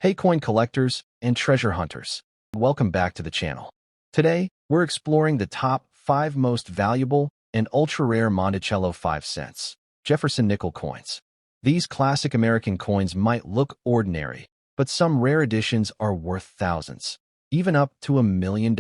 Hey coin collectors and treasure hunters, welcome back to the channel. Today, we're exploring the top 5 most valuable and ultra-rare Monticello 5 cents Jefferson nickel coins. These classic American coins might look ordinary, but some rare editions are worth thousands, even up to $1 million.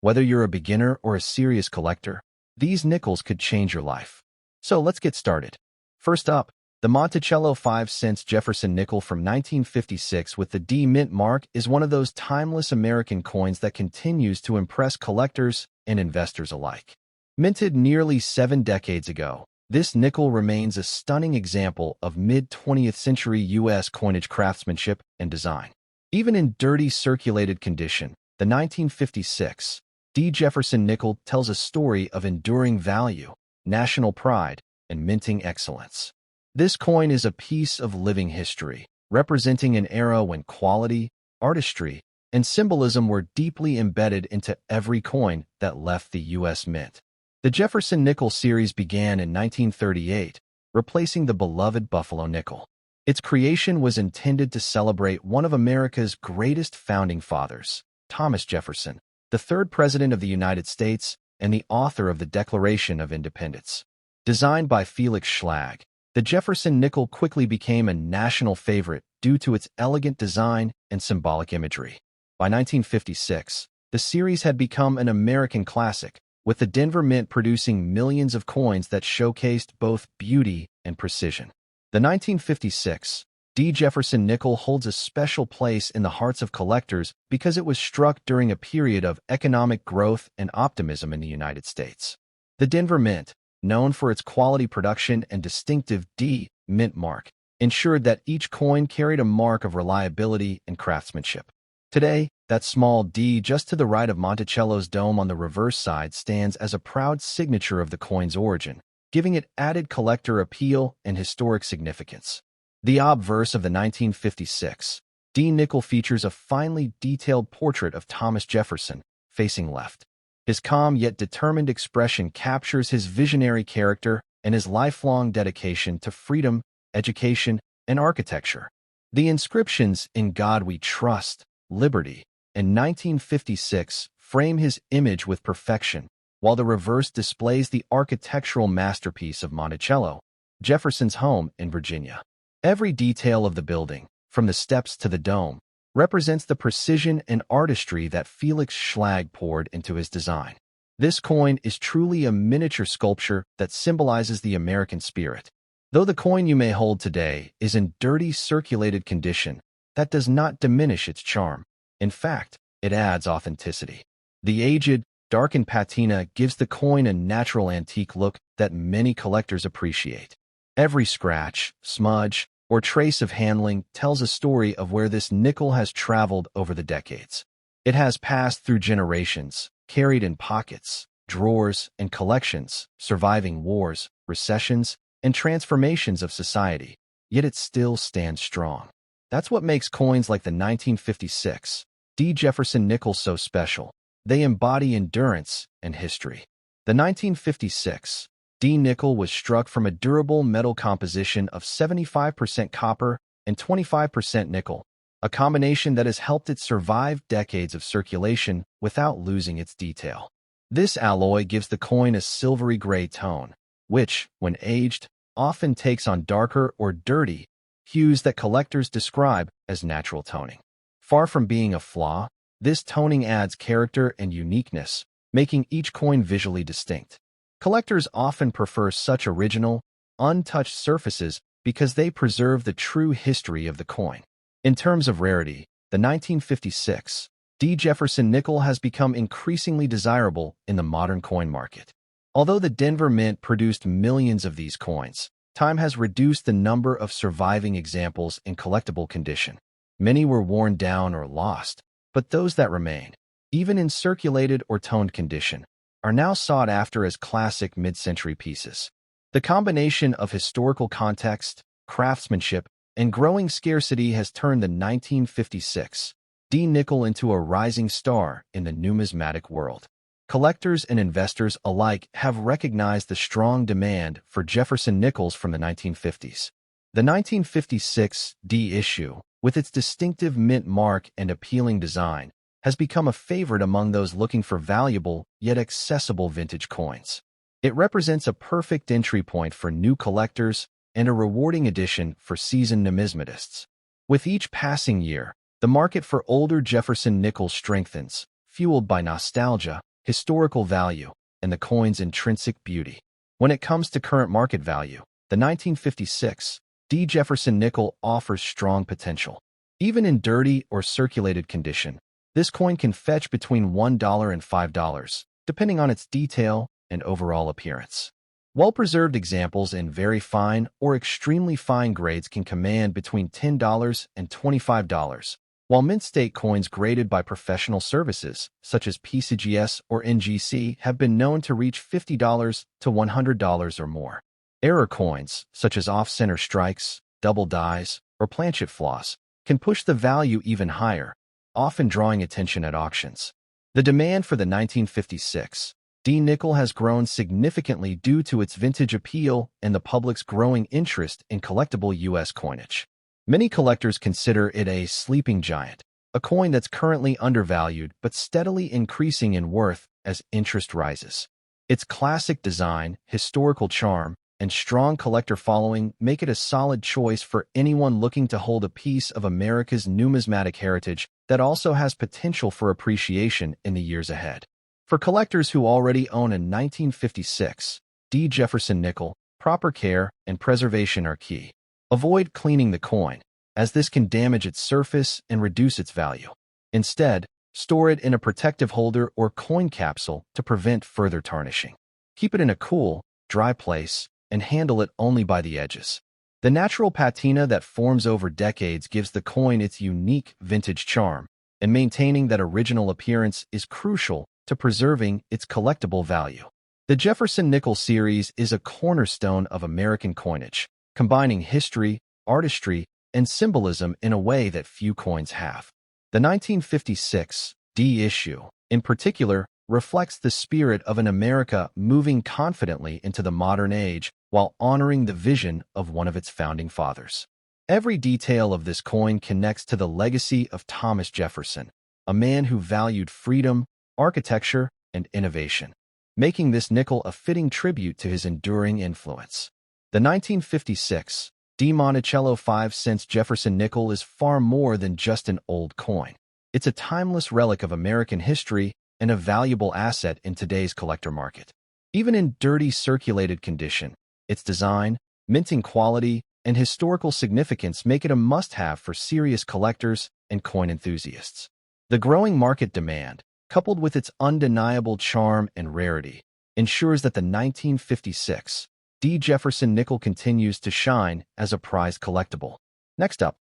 Whether you're a beginner or a serious collector, these nickels could change your life. So let's get started. First up, the Monticello 5 cents Jefferson nickel from 1956 with the D mint mark is one of those timeless American coins that continues to impress collectors and investors alike. Minted nearly 7 decades ago, this nickel remains a stunning example of mid-20th century U.S. coinage craftsmanship and design. Even in dirty circulated condition, the 1956 D Jefferson nickel tells a story of enduring value, national pride, and minting excellence. This coin is a piece of living history, representing an era when quality, artistry, and symbolism were deeply embedded into every coin that left the U.S. Mint. The Jefferson nickel series began in 1938, replacing the beloved Buffalo nickel. Its creation was intended to celebrate one of America's greatest founding fathers, Thomas Jefferson, the third President of the United States and the author of the Declaration of Independence. Designed by Felix Schlag, the Jefferson nickel quickly became a national favorite due to its elegant design and symbolic imagery. By 1956, the series had become an American classic, with the Denver Mint producing millions of coins that showcased both beauty and precision. The 1956 D Jefferson nickel holds a special place in the hearts of collectors because it was struck during a period of economic growth and optimism in the United States. The Denver Mint, known for its quality production and distinctive D mint mark, ensured that each coin carried a mark of reliability and craftsmanship. Today, that small D just to the right of Monticello's dome on the reverse side stands as a proud signature of the coin's origin, giving it added collector appeal and historic significance. The obverse of the 1956 D nickel features a finely detailed portrait of Thomas Jefferson, facing left. His calm yet determined expression captures his visionary character and his lifelong dedication to freedom, education, and architecture. The inscriptions "In God We Trust," "Liberty," and 1956 frame his image with perfection, while the reverse displays the architectural masterpiece of Monticello, Jefferson's home in Virginia. Every detail of the building, from the steps to the dome, represents the precision and artistry that Felix Schlag poured into his design. This coin is truly a miniature sculpture that symbolizes the American spirit. Though the coin you may hold today is in dirty circulated condition, that does not diminish its charm. In fact, it adds authenticity. The aged, darkened patina gives the coin a natural antique look that many collectors appreciate. Every scratch, smudge, or trace of handling tells a story of where this nickel has traveled over the decades. It has passed through generations, carried in pockets, drawers, and collections, surviving wars, recessions, and transformations of society, yet it still stands strong. That's what makes coins like the 1956 D Jefferson nickel so special. They embody endurance and history. The 1956 D nickel was struck from a durable metal composition of 75% copper and 25% nickel, a combination that has helped it survive decades of circulation without losing its detail. This alloy gives the coin a silvery gray tone, which, when aged, often takes on darker or dirty hues that collectors describe as natural toning. Far from being a flaw, this toning adds character and uniqueness, making each coin visually distinct. Collectors often prefer such original, untouched surfaces because they preserve the true history of the coin. In terms of rarity, the 1956 D Jefferson nickel has become increasingly desirable in the modern coin market. Although the Denver Mint produced millions of these coins, time has reduced the number of surviving examples in collectible condition. Many were worn down or lost, but those that remain, even in circulated or toned condition, are now sought after as classic mid-century pieces. The combination of historical context, craftsmanship, and growing scarcity has turned the 1956 D nickel into a rising star in the numismatic world. Collectors and investors alike have recognized the strong demand for Jefferson nickels from the 1950s. The 1956 D issue, with its distinctive mint mark and appealing design, has become a favorite among those looking for valuable yet accessible vintage coins. It represents a perfect entry point for new collectors and a rewarding addition for seasoned numismatists. With each passing year, the market for older Jefferson nickels strengthens, fueled by nostalgia, historical value, and the coin's intrinsic beauty. When it comes to current market value, the 1956 D. Jefferson nickel offers strong potential. Even in dirty or circulated condition, this coin can fetch between $1 and $5, depending on its detail and overall appearance. Well-preserved examples in very fine or extremely fine grades can command between $10 and $25, while mint state coins graded by professional services, such as PCGS or NGC, have been known to reach $50 to $100 or more. Error coins, such as off-center strikes, double dies, or planchet flaws, can push the value even higher, often drawing attention at auctions. The demand for the 1956 D nickel has grown significantly due to its vintage appeal and the public's growing interest in collectible U.S. coinage. Many collectors consider it a sleeping giant, a coin that's currently undervalued but steadily increasing in worth as interest rises. Its classic design, historical charm, and strong collector following make it a solid choice for anyone looking to hold a piece of America's numismatic heritage that also has potential for appreciation in the years ahead. For collectors who already own a 1956 D. Jefferson nickel, proper care and preservation are key. Avoid cleaning the coin, as this can damage its surface and reduce its value. Instead, store it in a protective holder or coin capsule to prevent further tarnishing. Keep it in a cool, dry place, and handle it only by the edges. The natural patina that forms over decades gives the coin its unique vintage charm, and maintaining that original appearance is crucial to preserving its collectible value. The Jefferson nickel series is a cornerstone of American coinage, combining history, artistry, and symbolism in a way that few coins have. The 1956 D issue, in particular, reflects the spirit of an America moving confidently into the modern age while honoring the vision of one of its founding fathers. Every detail of this coin connects to the legacy of Thomas Jefferson, a man who valued freedom, architecture, and innovation, making this nickel a fitting tribute to his enduring influence. The 1956 D. Monticello 5-cent Jefferson nickel is far more than just an old coin. It's a timeless relic of American history and a valuable asset in today's collector market. Even in dirty circulated condition, its design, minting quality, and historical significance make it a must-have for serious collectors and coin enthusiasts. The growing market demand, coupled with its undeniable charm and rarity, ensures that the 1956 D. Jefferson nickel continues to shine as a prized collectible. Next up,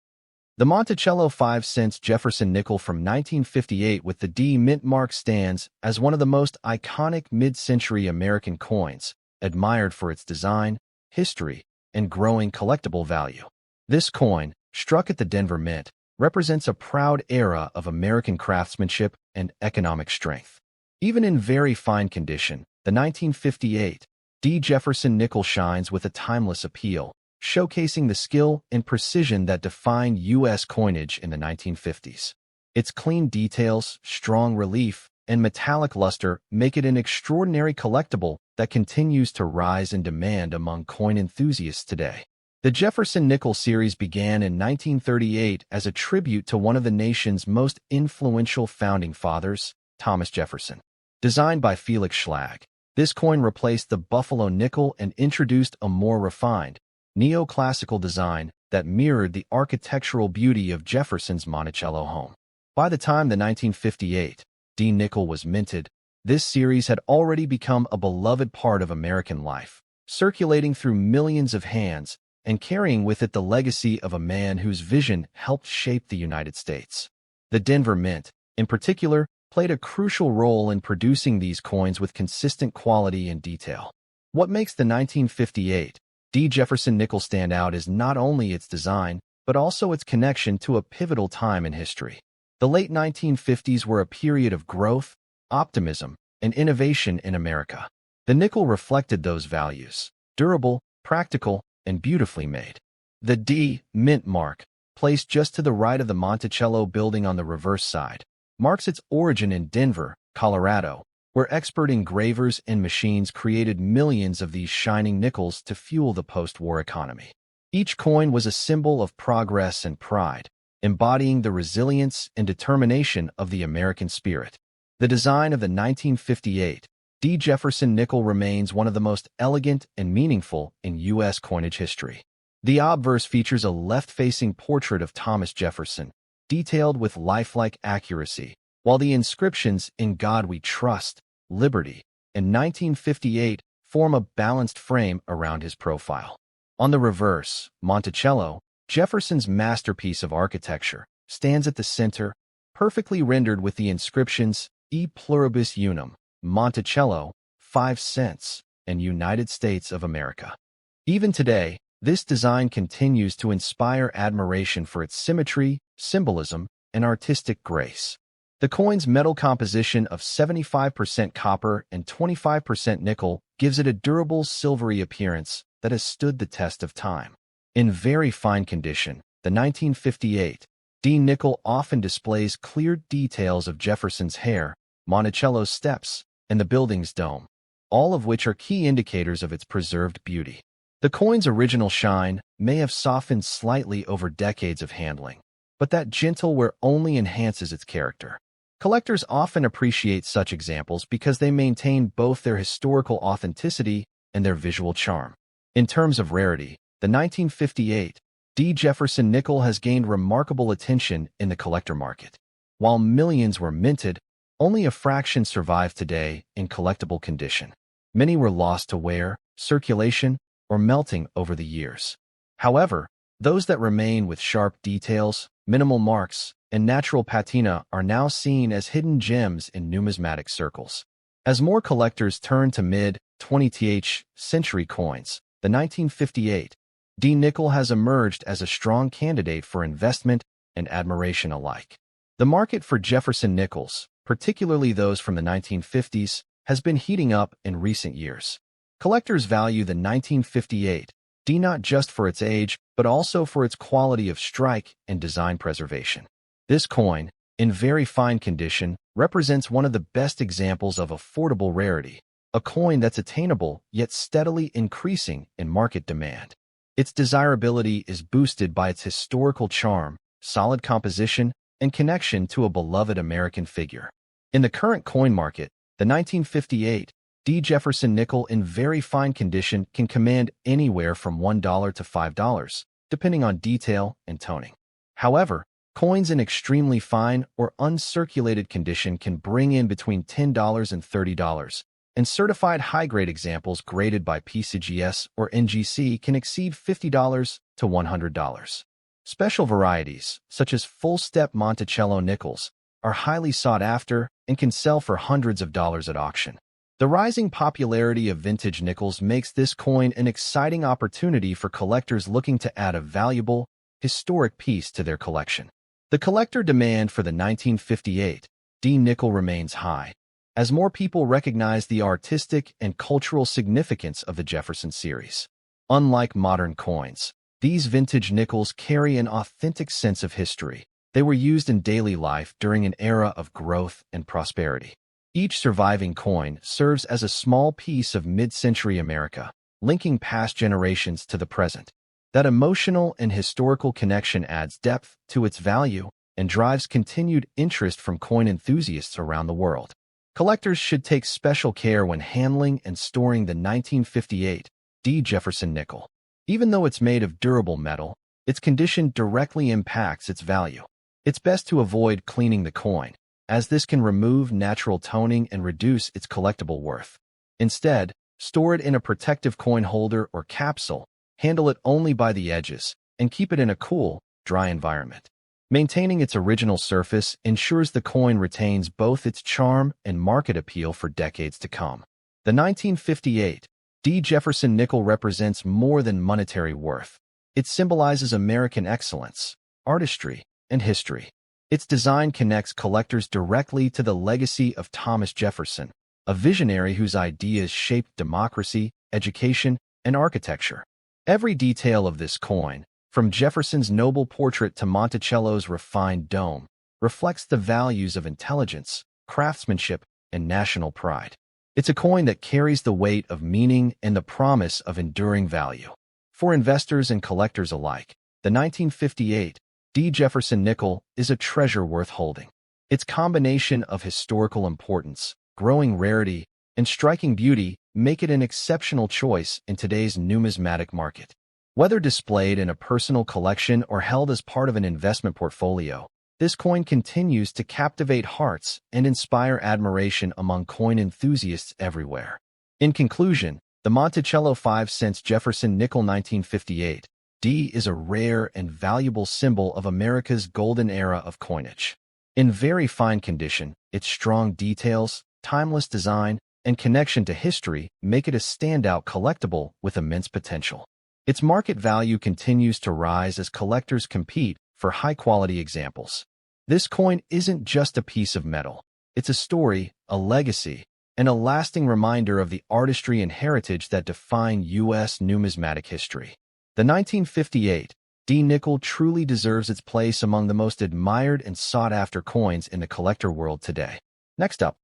the Monticello 5-cent Jefferson nickel from 1958 with the D mint mark stands as one of the most iconic mid-century American coins, admired for its design, history, and growing collectible value. This coin, struck at the Denver Mint, represents a proud era of American craftsmanship and economic strength. Even in very fine condition, the 1958 D. Jefferson nickel shines with a timeless appeal, showcasing the skill and precision that defined U.S. coinage in the 1950s. Its clean details, strong relief, and metallic luster make it an extraordinary collectible that continues to rise in demand among coin enthusiasts today. The Jefferson nickel series began in 1938 as a tribute to one of the nation's most influential founding fathers, Thomas Jefferson. Designed by Felix Schlag, this coin replaced the Buffalo nickel and introduced a more refined, neoclassical design that mirrored the architectural beauty of Jefferson's Monticello home. By the time the 1958 D nickel was minted, this series had already become a beloved part of American life, circulating through millions of hands and carrying with it the legacy of a man whose vision helped shape the United States. The Denver Mint, in particular, played a crucial role in producing these coins with consistent quality and detail. What makes the 1958 D. Jefferson nickel stand out is not only its design, but also its connection to a pivotal time in history. The late 1950s were a period of growth, optimism, and innovation in America. The nickel reflected those values: durable, practical, and beautifully made. The D mint mark, placed just to the right of the Monticello building on the reverse side, marks its origin in Denver, Colorado, where expert engravers and machines created millions of these shining nickels to fuel the post-war economy. Each coin was a symbol of progress and pride, embodying the resilience and determination of the American spirit. The design of the 1958 D. Jefferson nickel remains one of the most elegant and meaningful in U.S. coinage history. The obverse features a left-facing portrait of Thomas Jefferson, detailed with lifelike accuracy, while the inscriptions "In God We Trust," "Liberty," and 1958 form a balanced frame around his profile. On the reverse, Monticello, Jefferson's masterpiece of architecture, stands at the center, perfectly rendered with the inscriptions "E Pluribus Unum," Monticello, 5 cents, and United States of America. Even today, this design continues to inspire admiration for its symmetry, symbolism, and artistic grace. The coin's metal composition of 75% copper and 25% nickel gives it a durable silvery appearance that has stood the test of time. In very fine condition, the 1958 D nickel often displays clear details of Jefferson's hair, Monticello's steps, and the building's dome, all of which are key indicators of its preserved beauty. The coin's original shine may have softened slightly over decades of handling, but that gentle wear only enhances its character. Collectors often appreciate such examples because they maintain both their historical authenticity and their visual charm. In terms of rarity, the 1958 D. Jefferson nickel has gained remarkable attention in the collector market. While millions were minted, only a fraction survive today in collectible condition. Many were lost to wear, circulation, or melting over the years. However, those that remain with sharp details, minimal marks, and natural patina are now seen as hidden gems in numismatic circles. As more collectors turn to mid-20th century coins, the 1958 D nickel has emerged as a strong candidate for investment and admiration alike. The market for Jefferson nickels, particularly those from the 1950s, has been heating up in recent years. Collectors value the 1958 D not just for its age, but also for its quality of strike and design preservation. This coin, in very fine condition, represents one of the best examples of affordable rarity, a coin that's attainable yet steadily increasing in market demand. Its desirability is boosted by its historical charm, solid composition, and connection to a beloved American figure. In the current coin market, the 1958 D. Jefferson nickel in very fine condition can command anywhere from $1 to $5, depending on detail and toning. However, coins in extremely fine or uncirculated condition can bring in between $10 and $30, and certified high-grade examples graded by PCGS or NGC can exceed $50 to $100. Special varieties, such as full-step Monticello nickels, are highly sought after and can sell for hundreds of dollars at auction. The rising popularity of vintage nickels makes this coin an exciting opportunity for collectors looking to add a valuable, historic piece to their collection. The collector demand for the 1958 D nickel remains high, as more people recognize the artistic and cultural significance of the Jefferson series. Unlike modern coins, these vintage nickels carry an authentic sense of history. They were used in daily life during an era of growth and prosperity. Each surviving coin serves as a small piece of mid-century America, linking past generations to the present. That emotional and historical connection adds depth to its value and drives continued interest from coin enthusiasts around the world. Collectors should take special care when handling and storing the 1958 D. Jefferson nickel. Even though it's made of durable metal, its condition directly impacts its value. It's best to avoid cleaning the coin, as this can remove natural toning and reduce its collectible worth. Instead, store it in a protective coin holder or capsule, handle it only by the edges, and keep it in a cool, dry environment. Maintaining its original surface ensures the coin retains both its charm and market appeal for decades to come. The 1958 D. Jefferson nickel represents more than monetary worth. It symbolizes American excellence, artistry, and history. Its design connects collectors directly to the legacy of Thomas Jefferson, a visionary whose ideas shaped democracy, education, and architecture. Every detail of this coin, From Jefferson's noble portrait to Monticello's refined dome, reflects the values of intelligence, craftsmanship, and national pride. It's a coin that carries the weight of meaning and the promise of enduring value. For investors and collectors alike, the 1958 D. Jefferson nickel is a treasure worth holding. Its combination of historical importance, growing rarity, and striking beauty make it an exceptional choice in today's numismatic market. Whether displayed in a personal collection or held as part of an investment portfolio, this coin continues to captivate hearts and inspire admiration among coin enthusiasts everywhere. In conclusion, the Monticello 5 cents Jefferson nickel 1958 D is a rare and valuable symbol of America's golden era of coinage. In very fine condition, its strong details, timeless design, and connection to history make it a standout collectible with immense potential. Its market value continues to rise as collectors compete for high-quality examples. This coin isn't just a piece of metal. It's a story, a legacy, and a lasting reminder of the artistry and heritage that define U.S. numismatic history. The 1958 D nickel truly deserves its place among the most admired and sought-after coins in the collector world today. Next up,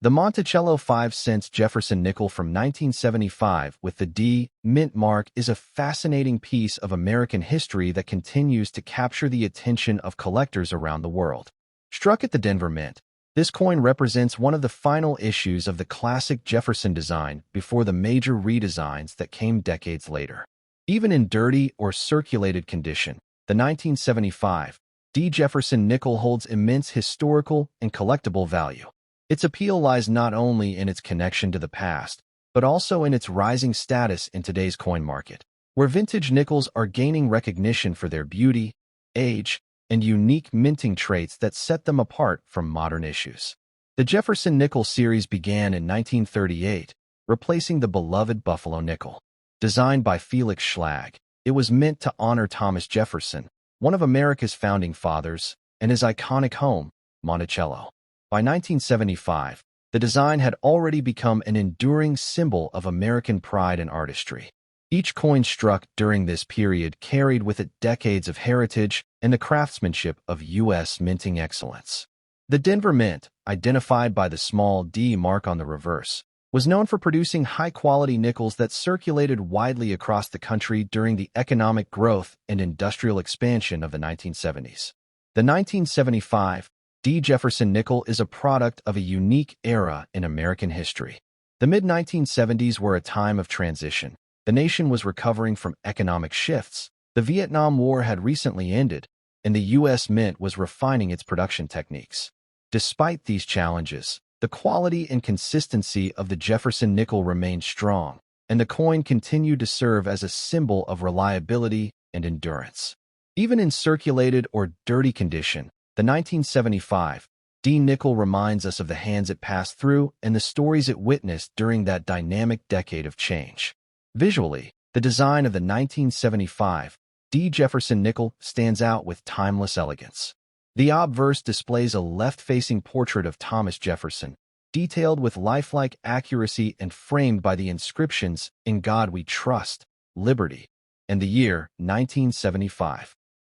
the Monticello 5 cents Jefferson nickel from 1975 with the D mint mark is a fascinating piece of American history that continues to capture the attention of collectors around the world. Struck at the Denver Mint, this coin represents one of the final issues of the classic Jefferson design before the major redesigns that came decades later. Even in dirty or circulated condition, the 1975 D. Jefferson nickel holds immense historical and collectible value. Its appeal lies not only in its connection to the past, but also in its rising status in today's coin market, where vintage nickels are gaining recognition for their beauty, age, and unique minting traits that set them apart from modern issues. The Jefferson nickel series began in 1938, replacing the beloved Buffalo nickel. Designed by Felix Schlag, it was meant to honor Thomas Jefferson, one of America's founding fathers, and his iconic home, Monticello. By 1975, the design had already become an enduring symbol of American pride and artistry. Each coin struck during this period carried with it decades of heritage and the craftsmanship of U.S. minting excellence. The Denver Mint, identified by the small D mark on the reverse, was known for producing high-quality nickels that circulated widely across the country during the economic growth and industrial expansion of the 1970s. The 1975 D. Jefferson nickel is a product of a unique era in American history. The mid-1970s were a time of transition. The nation was recovering from economic shifts. The Vietnam War had recently ended, and the U.S. Mint was refining its production techniques. Despite these challenges, the quality and consistency of the Jefferson nickel remained strong, and the coin continued to serve as a symbol of reliability and endurance. Even in circulated or dirty condition, the 1975 D nickel reminds us of the hands it passed through and the stories it witnessed during that dynamic decade of change. Visually, the design of the 1975 D. Jefferson nickel stands out with timeless elegance. The obverse displays a left-facing portrait of Thomas Jefferson, detailed with lifelike accuracy and framed by the inscriptions, "In God We Trust, Liberty," and the year 1975.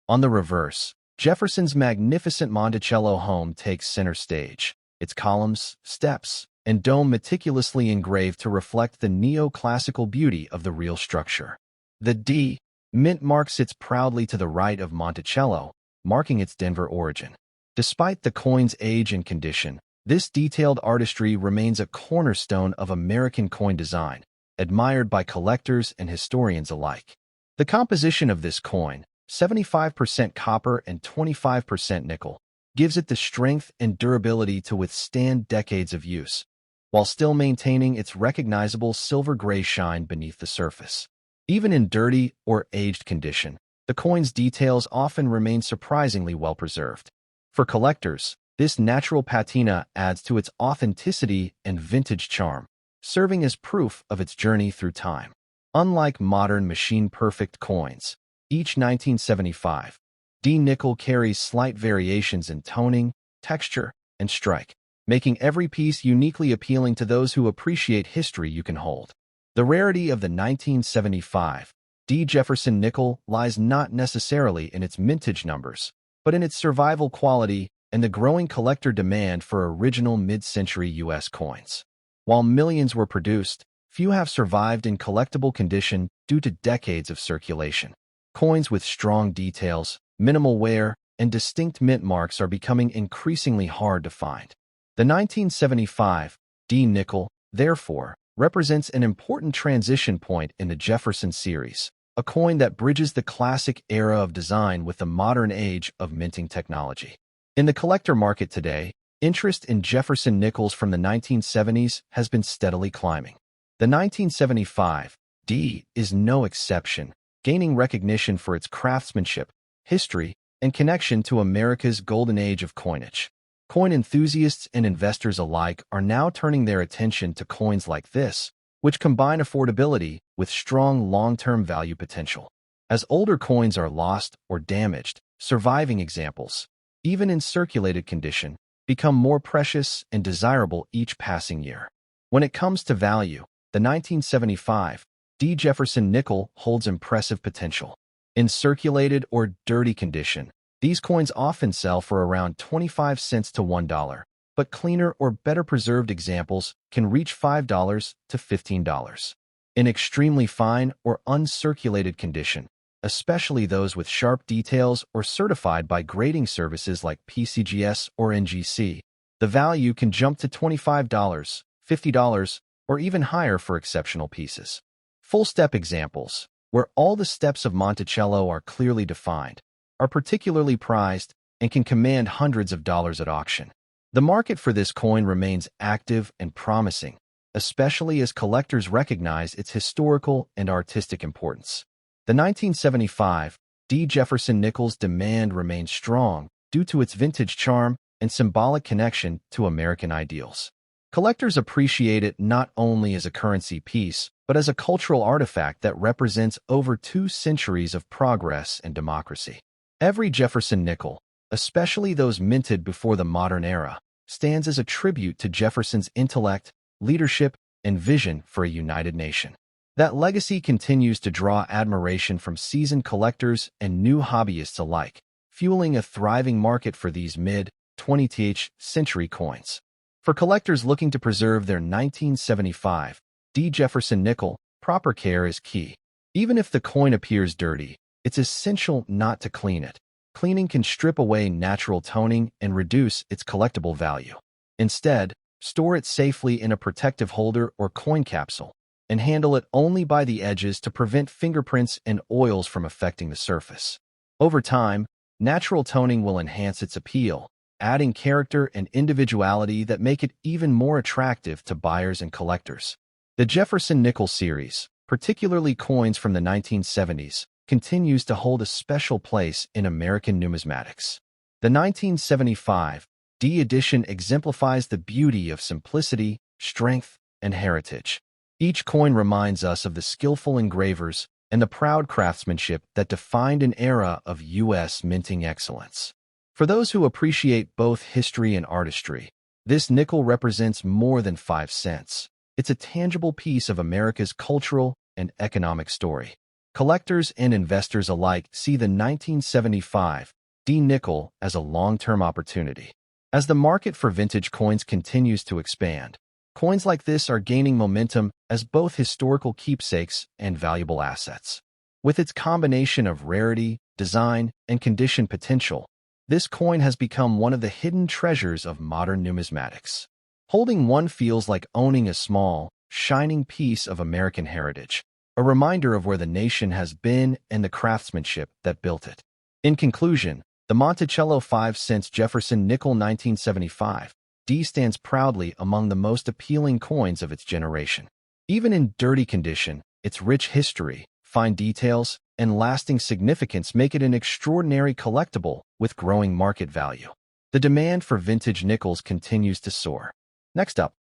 On the reverse, Jefferson's magnificent Monticello home takes center stage, its columns, steps, and dome meticulously engraved to reflect the neoclassical beauty of the real structure. The D mint mark sits proudly to the right of Monticello, marking its Denver origin. Despite the coin's age and condition, this detailed artistry remains a cornerstone of American coin design, admired by collectors and historians alike. The composition of this coin, 75% copper and 25% nickel, gives it the strength and durability to withstand decades of use, while still maintaining its recognizable silver-gray shine beneath the surface. Even in dirty or aged condition, the coin's details often remain surprisingly well-preserved. For collectors, this natural patina adds to its authenticity and vintage charm, serving as proof of its journey through time. Unlike modern machine-perfect coins, each 1975 D nickel carries slight variations in toning, texture, and strike, making every piece uniquely appealing to those who appreciate history you can hold. The rarity of the 1975 D. Jefferson nickel lies not necessarily in its mintage numbers, but in its survival quality and the growing collector demand for original mid-century U.S. coins. While millions were produced, few have survived in collectible condition due to decades of circulation. Coins with strong details, minimal wear, and distinct mint marks are becoming increasingly hard to find. The 1975 D nickel, therefore, represents an important transition point in the Jefferson series, a coin that bridges the classic era of design with the modern age of minting technology. In the collector market today, interest in Jefferson nickels from the 1970s has been steadily climbing. The 1975 D is no exception, gaining recognition for its craftsmanship, history, and connection to America's golden age of coinage. Coin enthusiasts and investors alike are now turning their attention to coins like this, which combine affordability with strong long-term value potential. As older coins are lost or damaged, surviving examples, even in circulated condition, become more precious and desirable each passing year. When it comes to value, the 1975 D. Jefferson nickel holds impressive potential. In circulated or dirty condition, these coins often sell for around 25 cents to $1, but cleaner or better preserved examples can reach $5 to $15. In extremely fine or uncirculated condition, especially those with sharp details or certified by grading services like PCGS or NGC, the value can jump to $25, $50, or even higher for exceptional pieces. Full-step examples, where all the steps of Monticello are clearly defined, are particularly prized and can command hundreds of dollars at auction. The market for this coin remains active and promising, especially as collectors recognize its historical and artistic importance. The 1975 D. Jefferson nickel's demand remains strong due to its vintage charm and symbolic connection to American ideals. Collectors appreciate it not only as a currency piece, but as a cultural artifact that represents over 2 centuries of progress and democracy. Every Jefferson nickel, especially those minted before the modern era, stands as a tribute to Jefferson's intellect, leadership, and vision for a united nation. That legacy continues to draw admiration from seasoned collectors and new hobbyists alike, fueling a thriving market for these mid-20th century coins. For collectors looking to preserve their 1975 D. Jefferson nickel, proper care is key. Even if the coin appears dirty, it's essential not to clean it. Cleaning can strip away natural toning and reduce its collectible value. Instead, store it safely in a protective holder or coin capsule, and handle it only by the edges to prevent fingerprints and oils from affecting the surface. Over time, natural toning will enhance its appeal, adding character and individuality that make it even more attractive to buyers and collectors. The Jefferson nickel series, particularly coins from the 1970s, continues to hold a special place in American numismatics. The 1975 D edition exemplifies the beauty of simplicity, strength, and heritage. Each coin reminds us of the skillful engravers and the proud craftsmanship that defined an era of U.S. minting excellence. For those who appreciate both history and artistry, this nickel represents more than 5 cents. It's a tangible piece of America's cultural and economic story. Collectors and investors alike see the 1975 D nickel as a long-term opportunity. As the market for vintage coins continues to expand, coins like this are gaining momentum as both historical keepsakes and valuable assets. With its combination of rarity, design, and condition potential, this coin has become one of the hidden treasures of modern numismatics. Holding one feels like owning a small, shining piece of American heritage, a reminder of where the nation has been and the craftsmanship that built it. In conclusion, the Monticello 5-cent Jefferson nickel 1975 D stands proudly among the most appealing coins of its generation. Even in dirty condition, its rich history, fine details, and lasting significance make it an extraordinary collectible with growing market value. The demand for vintage nickels continues to soar. Next up,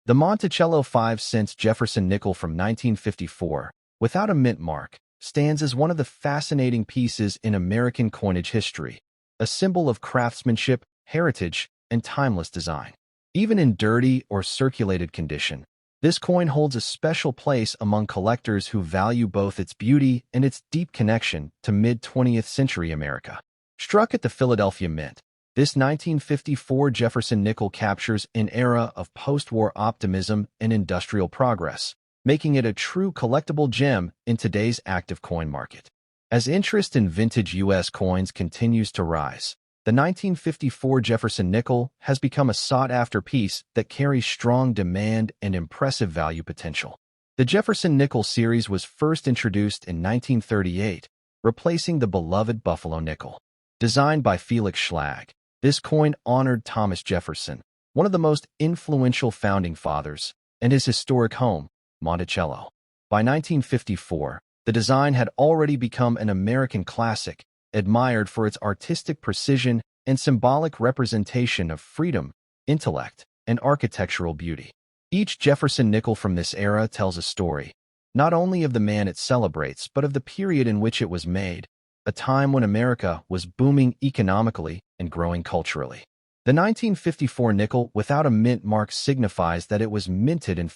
the Monticello 5-cent Jefferson nickel from 1954, without a mint mark, stands as one of the fascinating pieces in American coinage history, a symbol of craftsmanship, heritage, and timeless design. Even in dirty or circulated condition, This coin holds a special place among collectors who value both its beauty and its deep connection to mid-20th century America. Struck at the Philadelphia Mint, this 1954 Jefferson nickel captures an era of post-war optimism and industrial progress, making it a true collectible gem in today's active coin market. As interest in vintage U.S. coins continues to rise, the 1954 Jefferson nickel has become a sought-after piece that carries strong demand and impressive value potential. The Jefferson nickel series was first introduced in 1938, replacing the beloved Buffalo nickel. Designed by Felix Schlag, this coin honored Thomas Jefferson, one of the most influential founding fathers, and his historic home, Monticello. By 1954, the design had already become an American classic, admired for its artistic precision and symbolic representation of freedom, intellect, and architectural beauty. Each Jefferson nickel from this era tells a story, not only of the man it celebrates, but of the period in which it was made, a time when America was booming economically and growing culturally. The 1954 nickel without a mint mark signifies that it was minted in